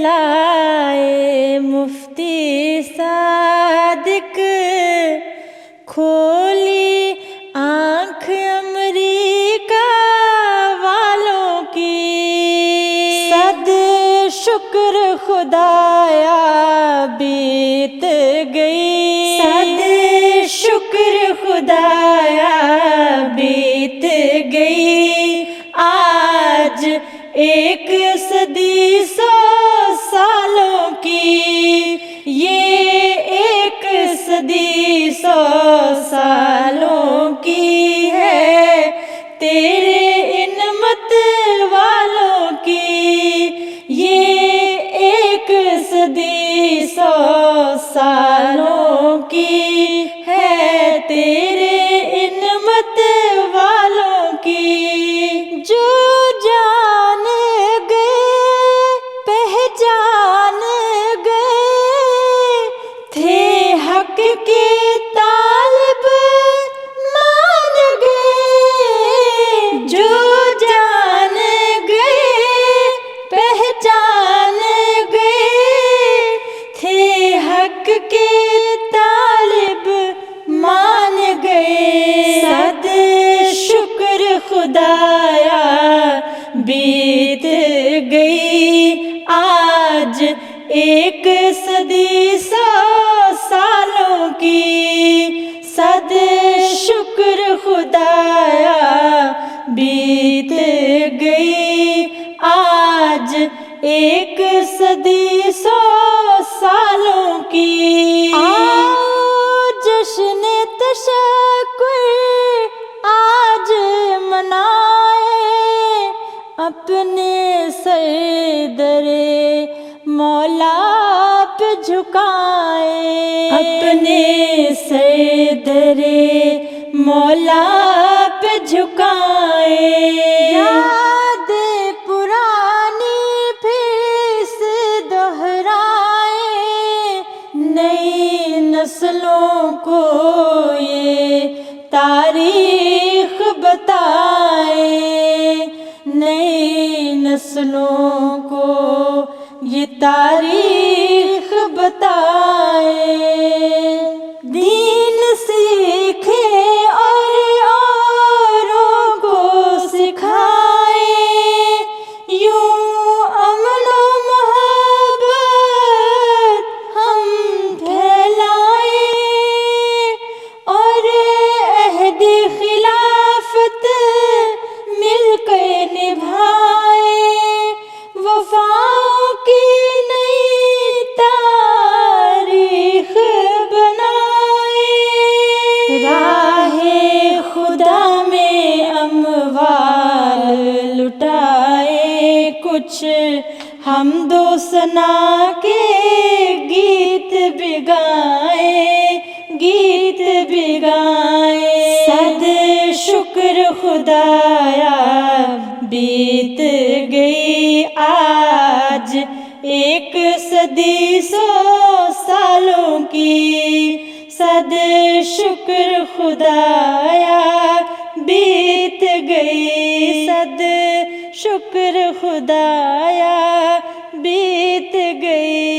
لائے مفتی صادق، کھولی آنکھ امریکہ والوں کی، صد شکر خدایا بیت گئی، صد شکر خدایا بیت گئی، آج ایک صدی 100 سالوں کی، یہ ایک صدی 100 سالوں کی ہے، تیرے ان مت والوں کی، یہ ایک صدی 100 سالوں کی ہے، تیرے ان مت والوں کی، جو جان گئے پہچان گئے تھے، حق کے طالب مان گئے، جو جان گئے پہچان گئے تھے، حق کے طالب مان گئے، صد شکر خدایا بیت گئی، آج ایک صدی 100 سالوں کی، صد شکر خدایا بیت گئی، آج ایک صدی 100 سالوں کی، آؤ جشن تشکر آج منائے، اپنے سر در مولا پہ جھکائے، اپنے سر در مولا پہ جھکائے، یاد پرانی پھر سے دہرائے، نئی نسلوں کو یہ تاریخ بتائے، نئی نسلوں کو یہ تاریخ بتائے، دین سیکھے اور اوروں کو سکھائے، یوں امن و محبت ہم پھیلائیں، اور عہد خلافت مل کر نبھائیں، وفاؤں کی نئی تاریخ بنائیں، راہ خدا میں اموال لٹائے، کچھ حمد و ثنا کے گیت بگائیں، گیت بگائیں، صد شکر خدایا بیت گئی، آج ایک صدی 100 سالوں کی، صد شکر خدایا بیت گئی، صد شکر خدایا بیت گئی۔